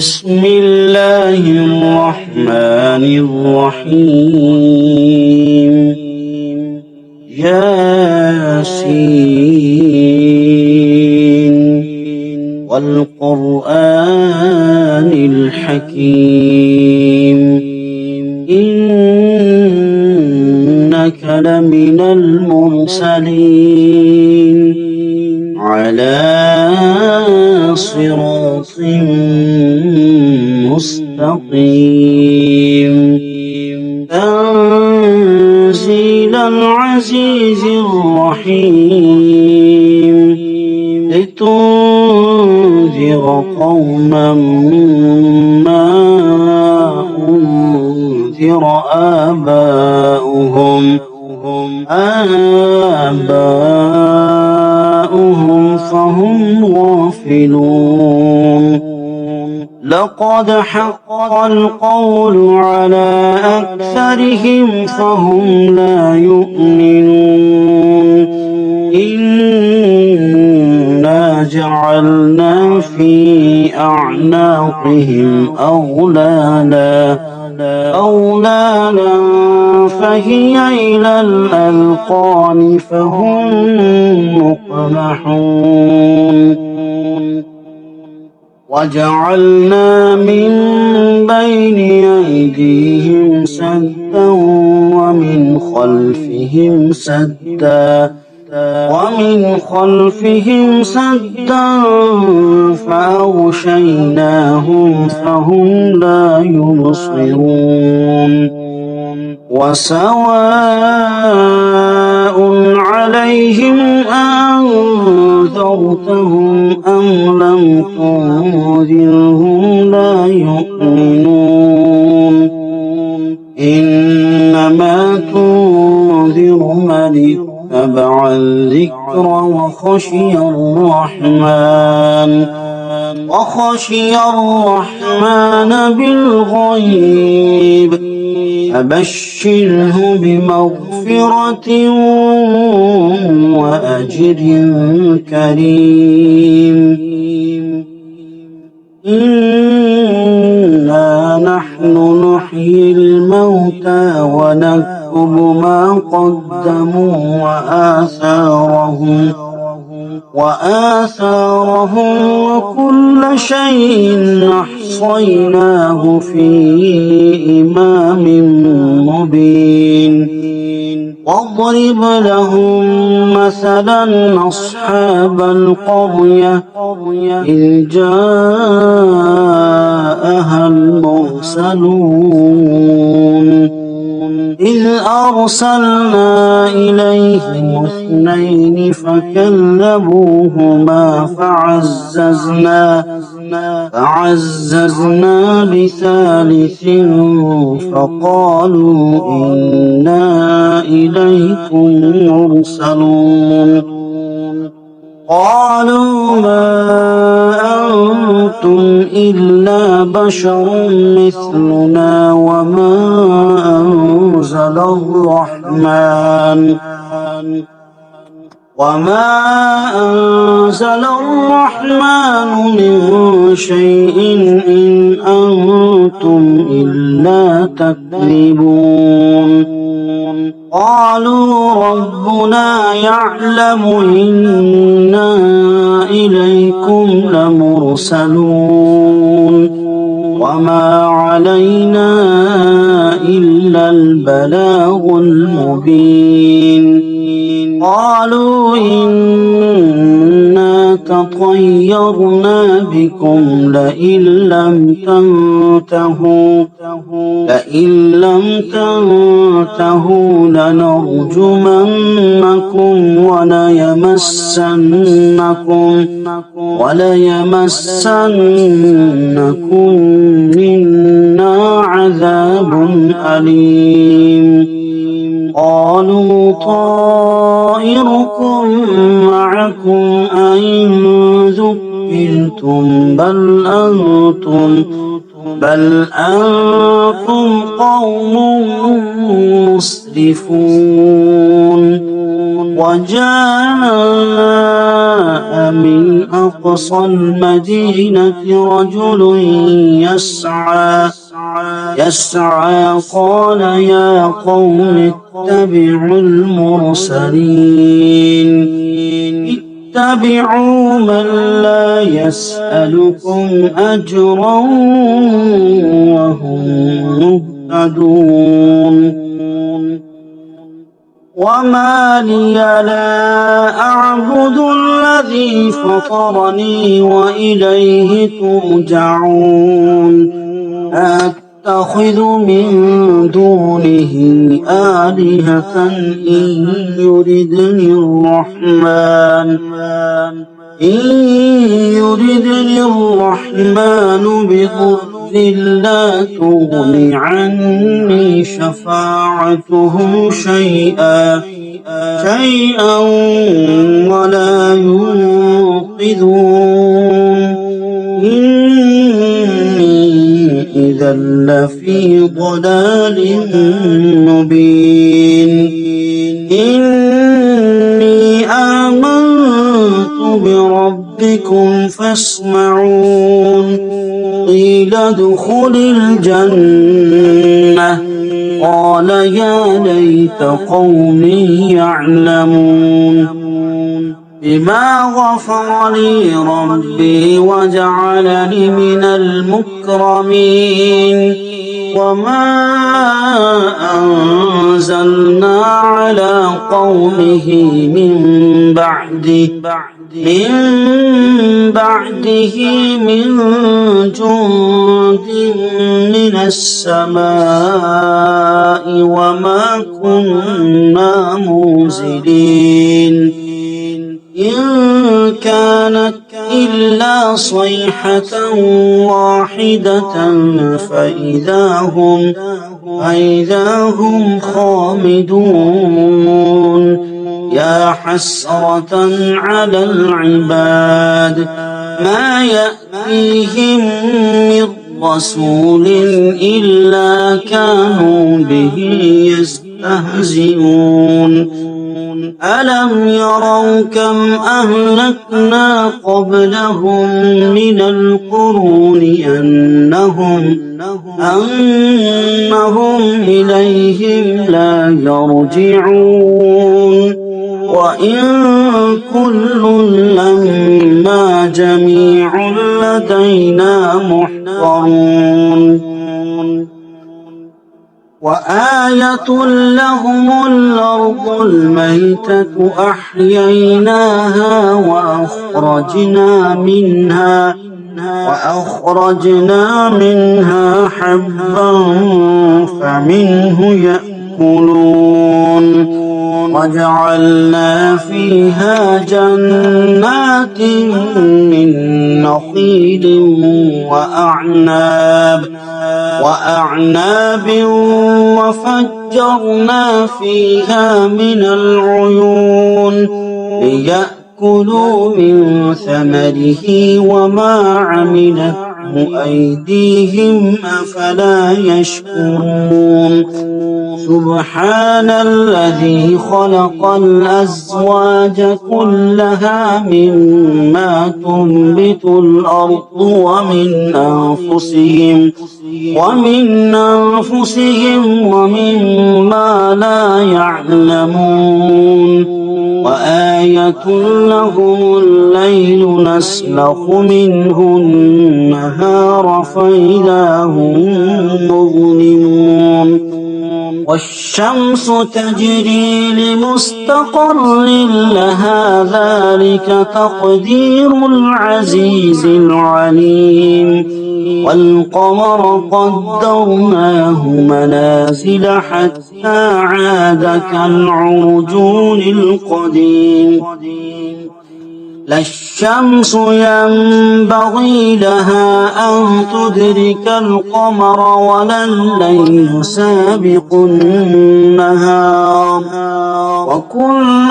بسم الله الرحمن الرحيم ياسين والقرآن الحكيم إنك لمن المرسلين على صراط مستقيم تنزيل العزيز الرحيم لتنذر قوما ما أنذر آباؤهم فهم غافلون لقد حق القول على أكثرهم فهم لا يؤمنون إنا جعلنا في أعناقهم أغلالا فهي إلى الأذقان فهم مقمحون وجعلنا من بين أيديهم سدا ومن خلفهم سدا فأغشيناهم فهم لا يبصرون وسواء عليهم أنذرتهم أم لم تنذرهم لا يؤمنون إنما تنذر من اتبع الذكر وخشي الرحمن بالغيب فبشره بمغفرة وأجر كريم إنا نحن نحيي الموتى ونكتب ما قدموا وآثارهم وكل شيء أحصيناه في إمام مبين واضرب لهم مثلا أصحاب القرية إذ جاءها المرسلون إذ أرسلنا إليهم اثنين فكذبوهما فعززنا بثالث فقالوا إنا إليكم مرسلون قالوا ما أنتم إلا بشر مثلنا وما أنزل الرحمن من شيء إن أنتم إلا تكذبون قالوا ربنا يعلم إنا إليكم لمرسلون وما علينا إلا البلاغ المبين قالوا إنا تطيرنا بكم لئن لم تنتهوا لنرجمنكم وليمسنكم منا عذاب أليم قالوا طائركم معكم أئن ذكرتم بل أنتم قوم مسرفون وجاء جاء من أقصى المدينة رجل يسعى قال يا قوم اتبعوا المرسلين اتبعوا من لا يسألكم أجرا وهم مهتدون وما لي لا أعبد الذي فطرني وإليه ترجعون أتخذ من دونه آلهة إن يردني الرحمن بضر لا تغن عني شفاعتهم شيئا ولا ينقذون إني إذا لفي ضلال مبين إني آمنت بربكم فاسمعون قيل ادخل الجنة قال يا ليت قومي يعلمون بما غفر لي ربي وجعلني من المكرمين وما أنزلنا على قومه من بعده من جند من السماء وما كنا منزلين إن كانت إلا صيحة واحدة فإذا هم خامدون يا حسرة على العباد ما يأتيهم من رسول إلا كانوا به يستهزئون ألم يروا كم أهلكنا قبلهم من القرون أنهم إليهم لا يرجعون وإن كل لما جميع لدينا محضرون وآية لهم الأرض الميتة أحييناها وأخرجنا منها حبا فمنه يأكلون وجعلنا فيها جنات من نخيل وأعناب وفجرنا فيها من العيون ليأكلوا من ثمره وما عملته أيديهم أفلا يشكرون سبحان الذي خلق الأزواج كلها مما تنبت الأرض ومن أنفسهم ومما لا يعلمون وآية لهم الليل نسلخ منه النهار فإذا هم مظلمون والشمس تجري لمستقر لها ذلك تقدير العزيز العليم والقمر قدرناه منازل حتى عاد كالعرجون القديم لا الشمس ينبغي لها أن تدرك القمر ولا الليل سابق النهار وكل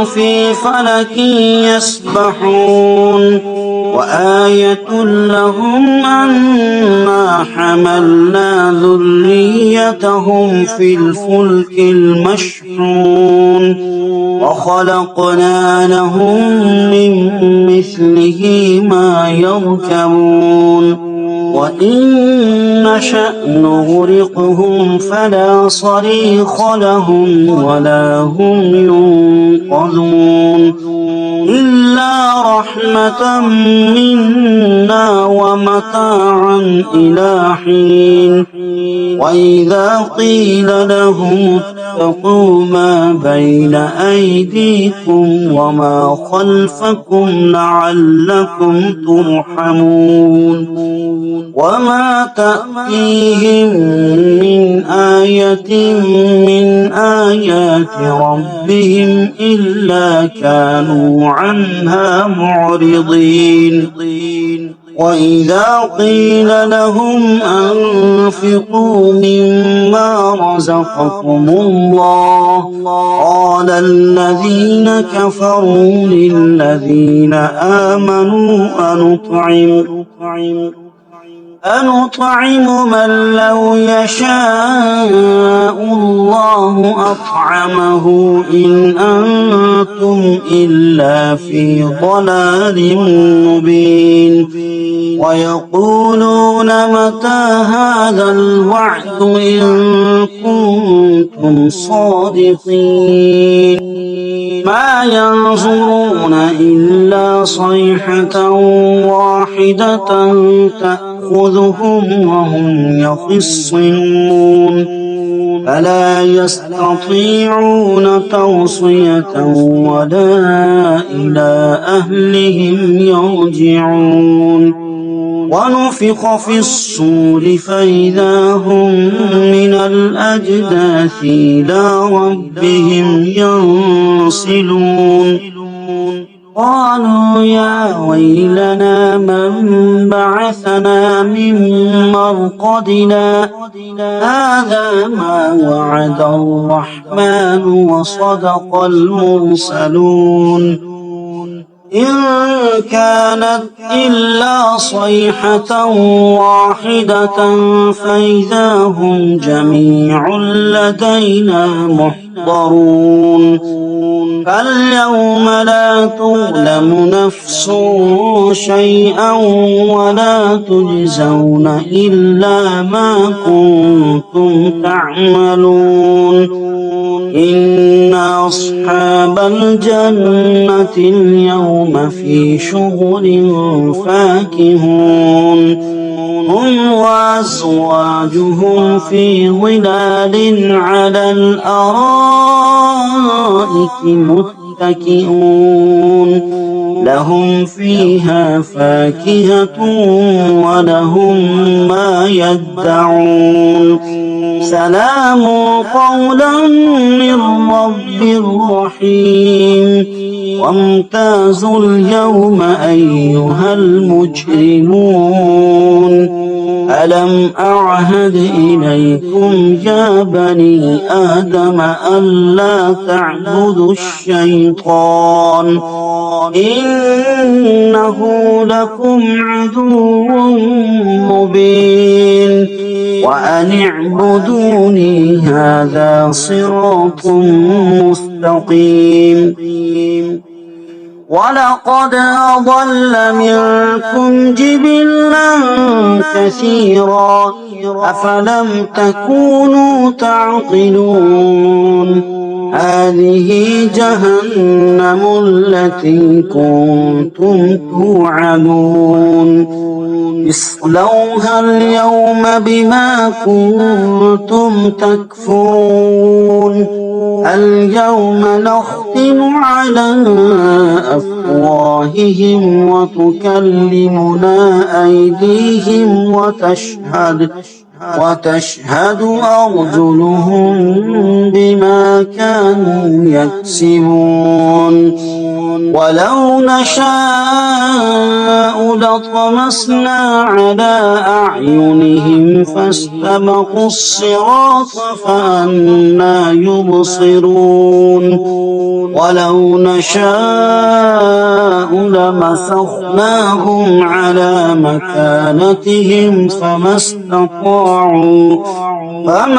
في فلك يسبحون وآية لهم أنا حملنا ذريتهم في الفلك المشحون وخلقنا لهم من مثله ما يركبون وإن نشأ نغرقهم فلا صريخ لهم ولا هم ينقذون إلا رحمة منا ومتاعا إلى حين وإذا قيل لهم اتقوا ما بين أيديكم وما خلفكم لعلكم ترحمون وما تأتيهم من آية من آيات ربهم إلا كانوا عنها معرضين وإذا قيل لهم أنفقوا مما رزقكم الله قال الذين كفروا للذين آمنوا أنطعم من لو يشاء الله أطعمه إن أنتم إلا في ضلال مبين ويقولون متى هذا الوعد إن كنتم صادقين ما ينظرون إلا صيحة واحدة تأخذهم وهم يخصمون فلا يستطيعون توصية ولا إلى أهلهم يرجعون ونفخ في الصور فإذا هم من الأجداث إلى ربهم ينسلون قالوا يا ويلنا من بعثنا من مرقدنا هذا ما وعد الرحمن وصدق المرسلون إن كانت إلا صيحة واحدة فإذا هم جميع لدينا محضرون فاليوم لا تظلم نفس شيئا ولا تجزون إلا ما كنتم تعملون إن أصحاب الجنة اليوم في شغل فاكهون هم وأزواجهم في ظلال على الأرائك متكئون لهم فيها فاكهة ولهم ما يدعون سلام قولا من رب رحيم وامتازوا اليوم أيها المجرمون ألم أعهد إليكم يا بني آدم ألا تعبدوا الشيطان إنه لكم عدو مبين وأن اعبدوني هذا صراط مستقيم ولقد أضل منكم جبلا كثيرا أفلم تكونوا تعقلون هذه جهنم التي كنتم توعدون اصلوها اليوم بما كنتم تكفرون اليوم نختم على أفواههم وتكلمنا أيديهم وتشهد أرجلهم بما كانوا يكسبون ولو نشاء لطمسنا على أعينهم فاستبقوا الصراط فأنى يبصرون ولو نشاء لمسخناهم على مكانتهم فما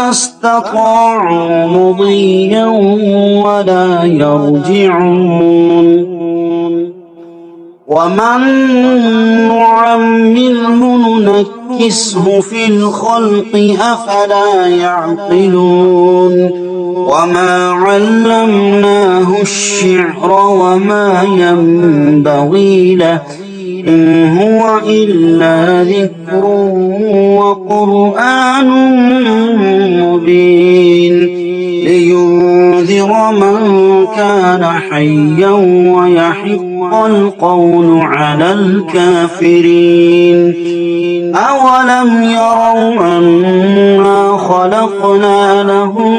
استطاعوا مضيا ولا يرجعون ومن نعمره ننكسه في الخلق أفلا يعقلون وما علمناه الشعر وما ينبغي له إن هو إلا ذكر وقرآن مبين لينذر من كان حيا ويحق القول على الكافرين أولم يروا أنا خلقنا لهم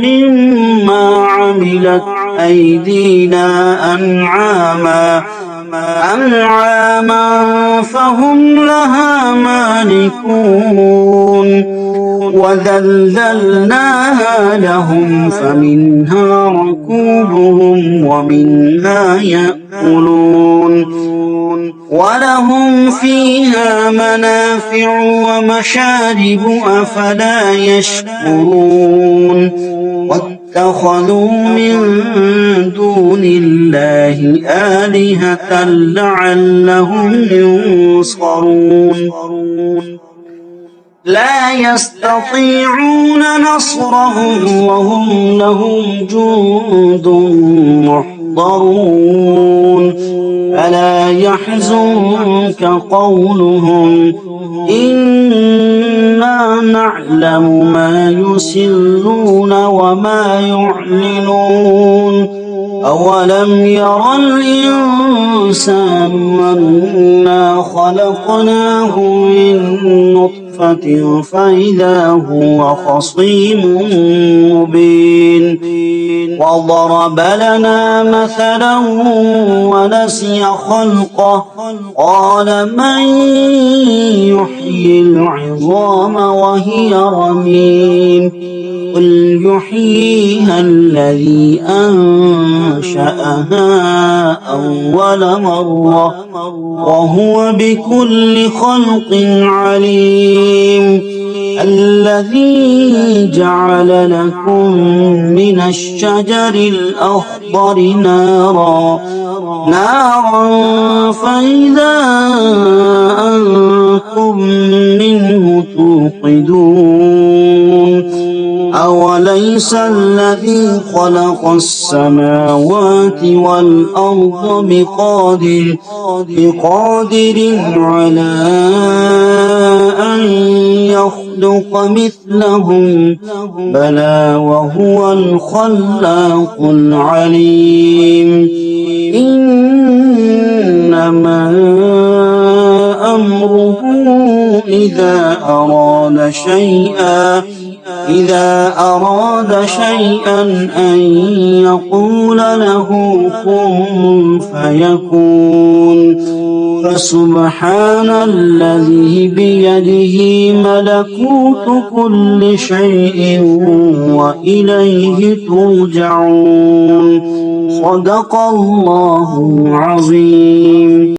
مما عملت أيدينا أنعاما فهم لها مالكون وذللناها لهم فمنها ركوبهم ومنها يأكلون ولهم فيها منافع ومشارب أفلا يشكرون واتخذوا من دون الله آلهة لعلهم ينصرون لا يستطيعون نصرهم وهم لهم جند محضرون ألا يحزنك قولهم إنا نعلم ما يسرون وما يعلنون أولم ير الإنسان أنا خلقناه من نطفة فإذا هو خصيم مبين وضرب لنا مثلا ونسي خلقه قال من يحيي العظام وهي رميم قل يحييها الذي أنشأها أول مرة وهو بكل خلق عليم الذي جعل لكم من الشجر الأخضر نارا فإذا أنتم منه توقدون أوليس الذي خلق السماوات والأرض بقادر على أن يخلق مثلهم بلى وهو الخلاق العليم إنما أمره إذا أراد شيئا أن يقول له كن فيكون فسبحان الذي بيده ملكوت كل شيء وإليه ترجعون صدق الله العظيم.